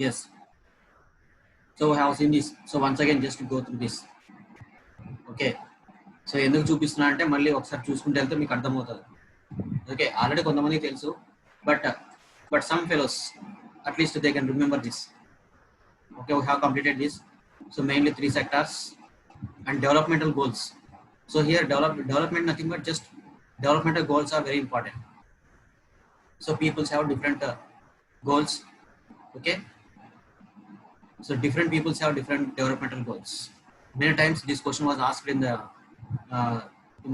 Yes. So we have seen this. So once again, just to go through this. Okay. So ఎందుకు చూపిస్తున్నా అంటే మళ్ళీ ఒకసారి చూసుకుంటే వెళ్తే మీకు అర్థమవుతుంది. ఓకే, ఆల్రెడీ కొంతమందికి తెలుసు, but some fellows at least they can remember this. Okay, we have completed this. So mainly 3 sectors and developmental goals. So here development nothing but just developmental goals are very important. So peoples have different goals. Okay, so different peoples have different developmental goals. Many times this question was asked in the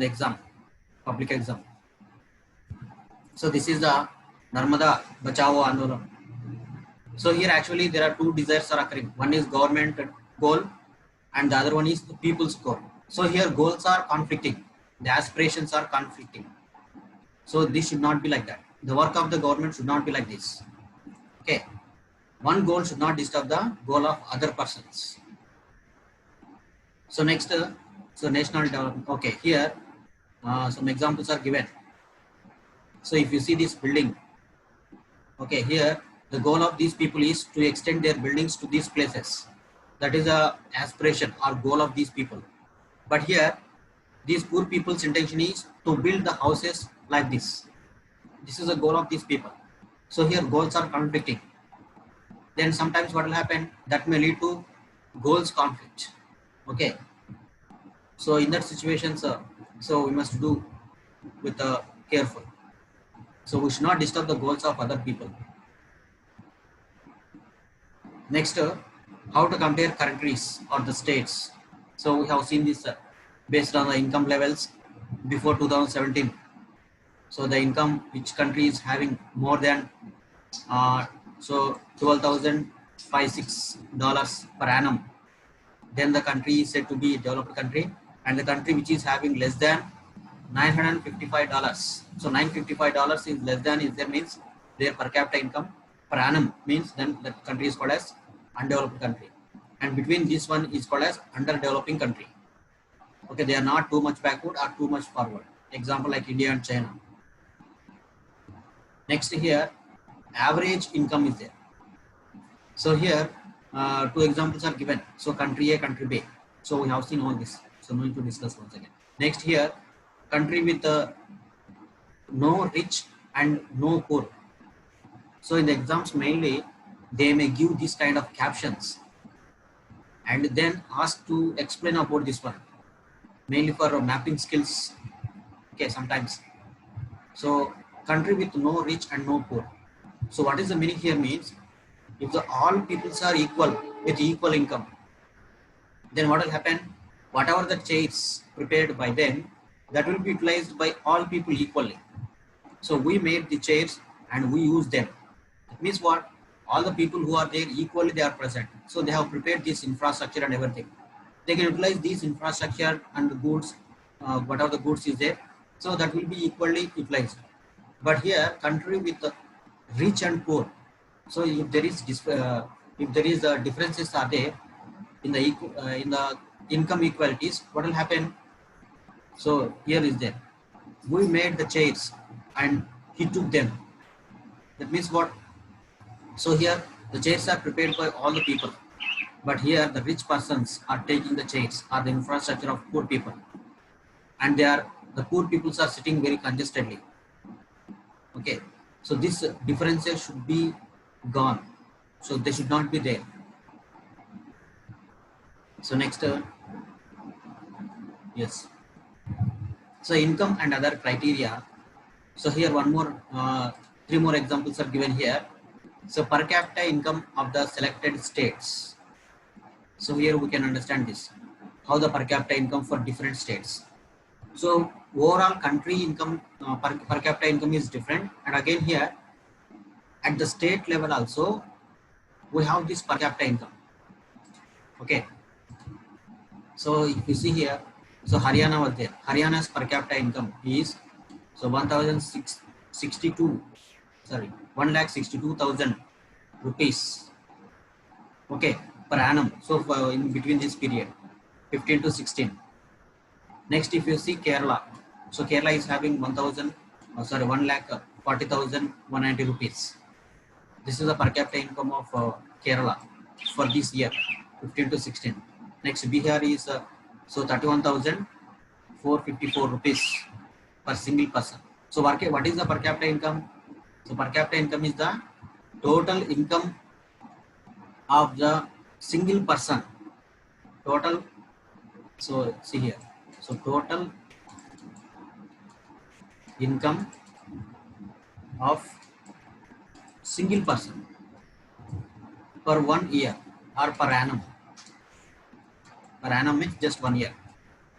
exam, public exam. So this is the Narmada Bachao Andolan. So here actually there are 2 desires are occurring. One is government goal and the other one is the people's goal. So here goals are conflicting, the aspirations are conflicting. So this should not be like that. The work of the government should not be like this. Okay, one goal should not disturb the goal of other persons. So next, so national development. Okay, here some examples are given. So if you see this building, okay, here the goal of these people is to extend their buildings to these places. That is a aspiration or goal of these people. But here these poor people's intention is to build the houses like this. This is the goal of these people. So here goals are conflicting. Then sometimes what will happen, that may lead to goals conflict. Okay, so in that situation, so we must do with careful. So we should not disturb the goals of other people. Next, how to compare countries or the states. So we have seen this based on the income levels before 2017. So the income, which country is having more than so $12,056 per annum, then the country is said to be a developed country. And the country which is having less than $955, so $955 is less than is there, means their per capita income per annum, means then that country is called as undeveloped country. And between this one is called as underdeveloping country. Okay, they are not too much backward or too much forward. Example like India and China. Next, here average income is there. So here 2 examples are given. So country A, country B. So we have seen all this, so no need to discuss once again. Next, here country with no rich and no poor. So in the exams mainly they may give this kind of captions and then ask to explain about this one, mainly for mapping skills. Okay, sometimes. So country with no rich and no poor. So what is the meaning here means, if the all peoples are equal with equal income, then what will happen, whatever the chairs prepared by them, that will be utilized by all people equally. So we made the chairs and we use them. That means what, all the people who are there equally they are present. So they have prepared this infrastructure and everything. They can utilize this infrastructure and the goods, whatever the goods is there, so that will be equally utilized. But here country with the rich and poor, so if there is differences are there in the income equalities, what will happen? So here is there, we made the chairs and he took them. That means what, so here the chairs are prepared by all the people, but here the rich persons are taking the chairs or the infrastructure of poor people, and the poor peoples are sitting very congested. Okay, so this differences should be gone, so they should not be there. So next, yes, so income and other criteria. So here one more 3 more examples are given here. So per capita income of the selected states. So here we can understand this, how the per capita income for different states. So overall country income, per capita income is different, and again here at the state level also we have this per capita income. Okay, so if you see here, so Haryana was there. Haryana's per capita income is so 1,62,000 rupees. Okay, per annum. So in between this period 15 to 16. Next, if you see Kerala, so Kerala is having 1,40,190 rupees. This is the per capita income of Kerala for this year, 15 to 16. Next, Bihar is so 31,454 rupees per single person. So what is the per capita income? So per capita income is the total income of the single person. Total. So see here. So total income of single person per 1 year or per annum. Per annum means just 1 year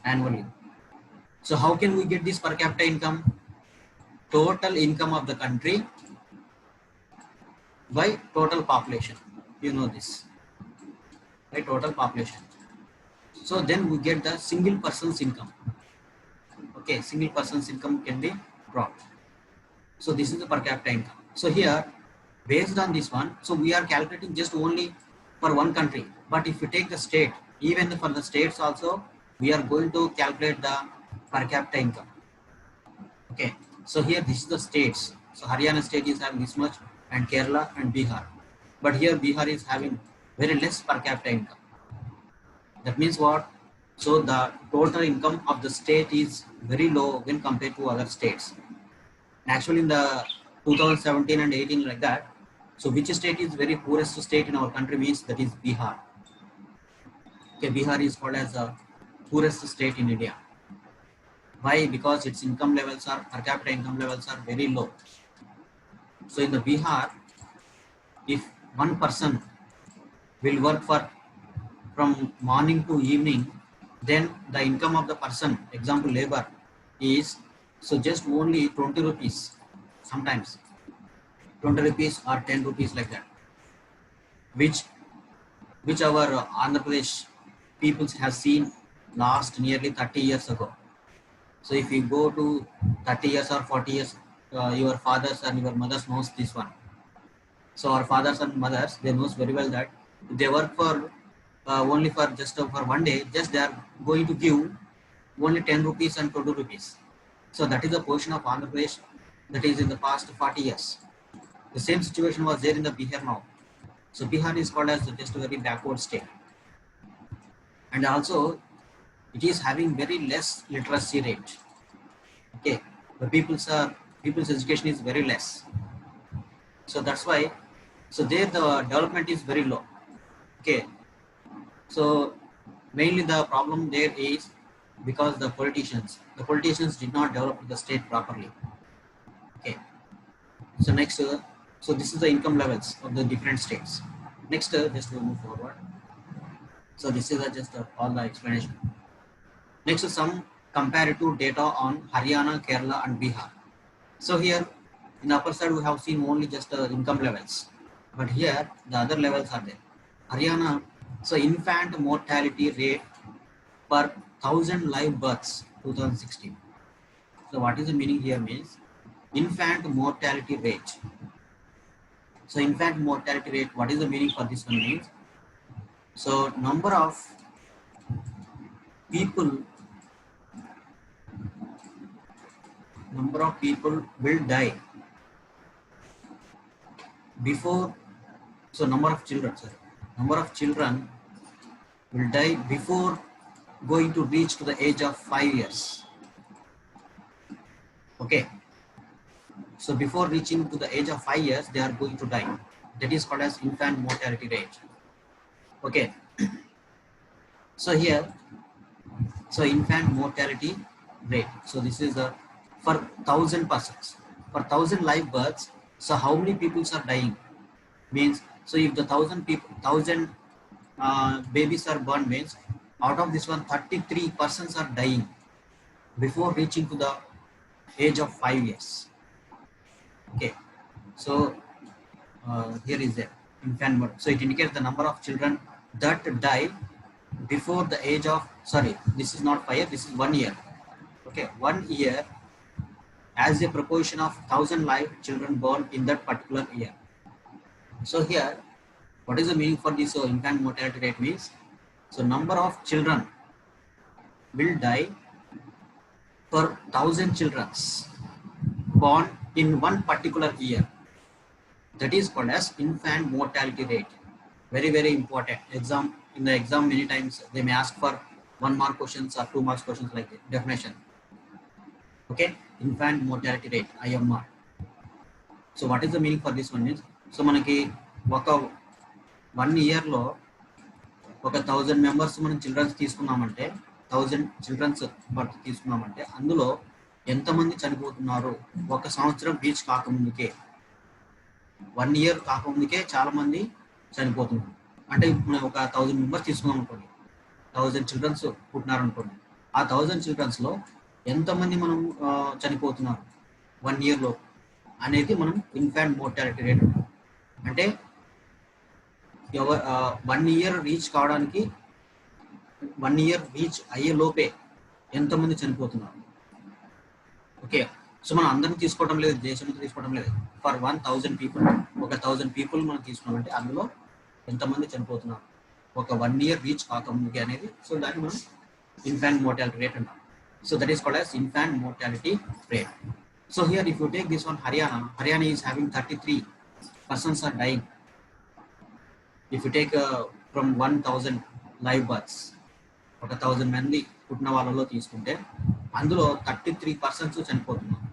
annually. So how can we get this per capita income? Total income of the country by total population. You know this, by total population. So then we get the single person's income. Okay, single person's income can be brought. So this is the per capita income. So here, based on this one, so we are calculating just only for one country. But if you take the state, even for the states also, we are going to calculate the per capita income. Okay, so here this is the states. So Haryana state is having this much, and Kerala and Bihar. But here Bihar is having very less per capita income. That means what? So the total income of the state is very low when compared to other states. Actually, in the 2017 and 18 like that. So which state is very poorest state in our country means that is Bihar. Okay, Bihar is called as the poorest state in India. Why? Because its income levels are, per capita income levels are very low. So in the Bihar, if one person will work for from morning to evening, then the income of the person, example labor, is so just only 20 rupees, sometimes 20 rupees or 10 rupees like that, which our Andhra Pradesh peoples have seen last nearly 30 years ago. So if you go to 30 years or 40 years, your fathers and your mothers knows this one. So our fathers and mothers, they knows very well that if they work for only for just for one day, just they are going to give only 10 rupees and 20 rupees. So that is the portion of Andhra Pradesh that is in the past 40 years. The same situation was there in the Bihar now. So Bihar is called as just a very backward state. And also it is having very less literacy rate. Okay, the people's education is very less. So that's why, so there the development is very low. Okay, so mainly the problem there is because the politicians did not develop the state properly. Okay, so next, so this is the income levels of the different states. Next, just to move forward. So this is just all the explanation. Next, some comparative data on Haryana, Kerala, and Bihar. So here in the upper side we have seen only just income levels, but here the other levels are there. Haryana, so infant mortality rate per 1,000 live births 2016. So what is the meaning here means infant mortality rate. So infant mortality rate, what is the meaning for this one means? So number of people will die before, so number of children will die before going to reach to the age of 5 years. Okay, so before reaching to the age of 5 years they are going to die. That is called as infant mortality rate. Okay, so here, so infant mortality rate, so this is for 1,000 persons, for 1,000 live births. So how many people are dying means, so if the 1,000 babies are born means, out of this one 33 persons are dying before reaching to the age of 5 years. Okay, so here is the infant birth. So it indicates the number of children that die before the age of, sorry, this is not 5 years, this is 1 year. Okay, 1 year as a proportion of 1,000 live children born in that particular year. So here, what is the meaning for this infant mortality rate means? So number of children will die per 1,000 children born in one particular year. That is called as infant mortality rate. very important. In the exam many times they may ask for 1 mark questions or 2 marks questions like that. Definition. Okay, infant mortality rate, IMR. So what is the meaning for this one is, so మనకి ఒక 1 year లో ఒక 1000 members మనం children's తీసుకున్నామంటే, 1000 children's birth తీసుకున్నామంటే అందులో ఎంతమంది చనిపోతున్నారు ఒక సంవత్సరం రీచ్ కాకముందుకే, 1 year కాకముందుకే చాలా మంది చనిపోతున్నారు. అంటే మనం ఒక 1000 మెంబర్స్ తీసుకున్నాం అనుకోండి, 1000 చిల్డ్రన్స్ పుట్టినారు అనుకోండి, ఆ 1000 చిల్డ్రన్స్ లో ఎంతమంది మనం చనిపోతున్నారు 1 year లో అనేది మనం ఇన్ఫాంట్ మోర్టాలిటీ రేట్ అంటాం. అంటే 1 year రీచ్ కావడానికి, 1 year రీచ్ అయ్యే లోపే ఎంతమంది చనిపోతున్నారు. ఓకే, సో మనం అందరిని తీసుకోవడం లేదు, దేశంలో తీసుకోవడం లేదు. ఫర్ 1000 పీపుల్, ఒక 1000 పీపుల్ మనం తీసుకున్నామంటే అందులో ఎంతమంది చనిపోతున్నారు ఒక 1 year రీచ్ కాకముందుకే అనేది. సో దాన్ని మనం ఇన్ఫాంట్ మోర్టాలిటీ రేట్ అంటాం. So that is called as infant mortality rate. So here if you take this one, Haryana is having 33 persons are dying. If you take from 1000 live births, ఒక 1000 మంది పుట్టిన వాళ్ళలో తీసుకుంటే అందులో 33% చనిపోతున్నారు.